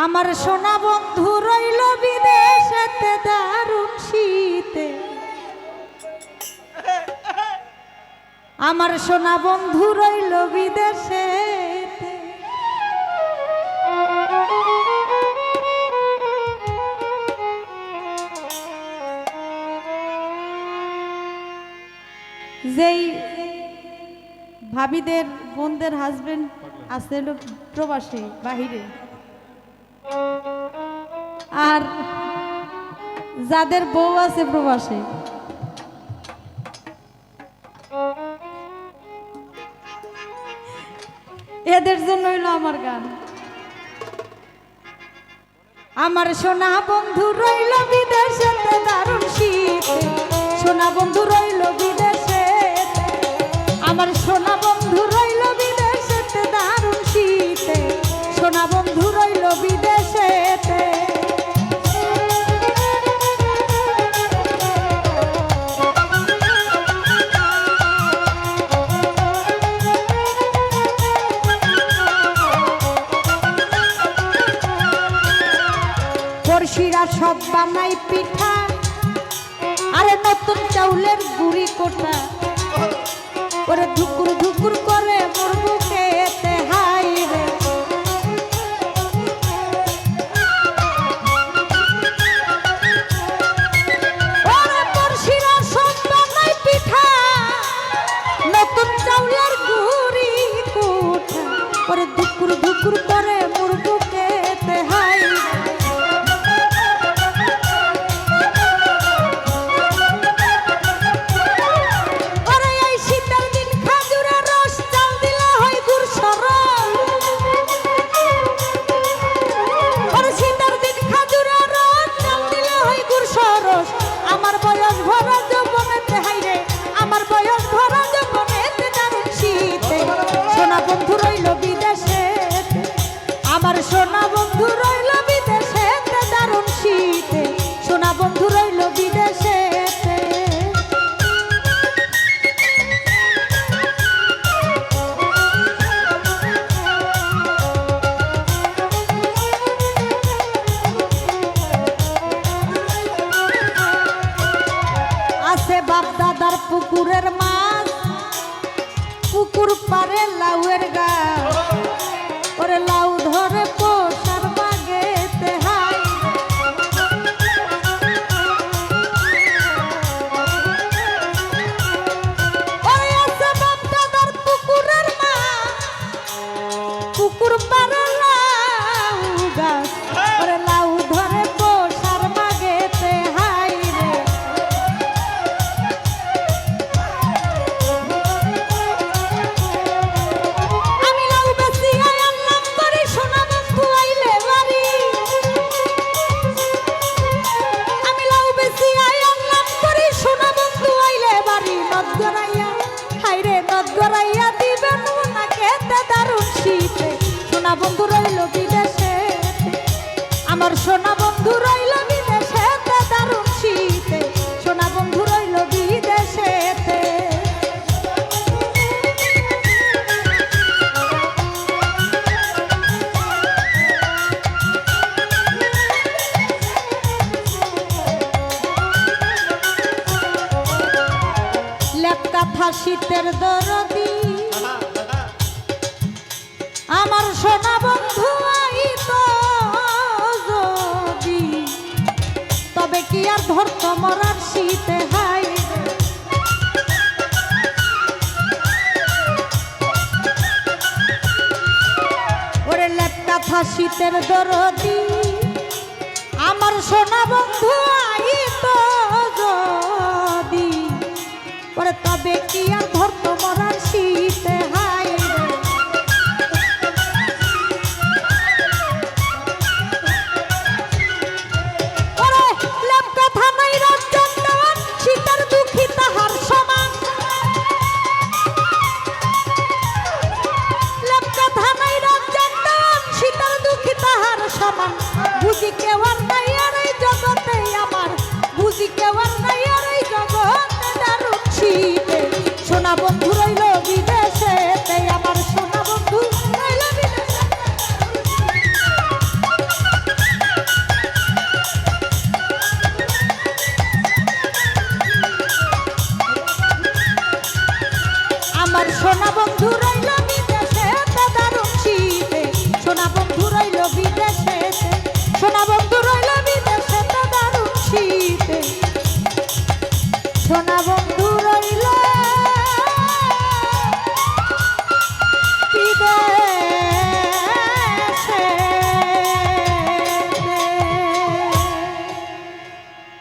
আমার সোনা বন্ধু রইল বিদেশেতে দারুণ শীতে। আমার সোনা বন্ধু রইল বিদেশেতে। যেই ভাবিদের বোনদের হাজবেন্ড আছে প্রবাসী বাহিরে, আর যাদের বউ আছে প্রবাসে, এদের জন্য হইলো আমার গান। আমার সোনা বন্ধু রইল বিদেশেতে দারুণ শীতে। সোনা বন্ধু রইল বিদেশে, আমার সোনা বন্ধু রইল বিদেশেতে দারুণ শীতে। সোনা বন্ধু রইল বিদেশেতে। পড়শিরা সব বানাই পিঠা, আরে নতুন চাউলের গুড়ি কোটা, ওরে ধুকুর ধুকুর করে মোর বুকেতে হাই রে। ওরে পড়শিরা সব বানাই পিঠা, নতুন চাউলের গুড়ি কোটা, ওরে ধুকুর ধুকুর করে মোর বুকেতে হাই রে। সোনা বন্ধু রইল বিদেশেতে দারুণ শীতে। সোনা বন্ধু রইল বিদেশেতে। আছে বাপ দাদার পুকুরের মাছ, পুকুর পারে লাউয়ের গাছ, ওরে লাউ ধরে পোষার বাগেতে হাই। ওরে আছে বাপ দাদার পুকুরের মাছ, পুকুর পারে লাউ গাছ, ওরে লাউ ধরে পোষার বাগেতে হাই রে। আমি লাউ বেশি আনলাম করি সোনা বন্ধু আইলে বাড়ি। আমি লাউ বেশি আনলাম করি সোনা বন্ধু আইলে বাড়ি। নদ গড়াইয়া হাই রে নদ গড়াইয়া দিবেন না খেতে দারুণ শীতে। সোনা বন্ধু রইল বিদেশে, আমার সোনা বন্ধু রইল বিদেশেতে দারুণ শীতে। সোনা বন্ধু রইল বিদেশেতে। লেপকাথা শীতের দরদি, আমার সোনা বন্ধু আইতো যদি, তবে কি আর ধরত মরার শীতে হাই। ওরে লেপকাথা শীতের দরদি, আমার সোনা বন্ধু আইতো যদি, ওরে তবে কি আর ধরত মরার শীতে হাই। ওরে লেপকাথা নাই রঞ্জন দেওয়ান, শীতের দুঃখী তাহার সমান। লেপকাথা নাই রঞ্জন দেওয়ান, শীতের দুঃখী তাহার সমান। বুঝি কেউ আর নাই আর এই জগতে আমার, বুঝি কেউ আর নাই আর এই জগতে দারুণ শীতে। সোনা বন্ধু রইল বিদেশেতে, আমার সোনা বন্ধু রইল বিদেশেতে। আমার সোনা বন্ধু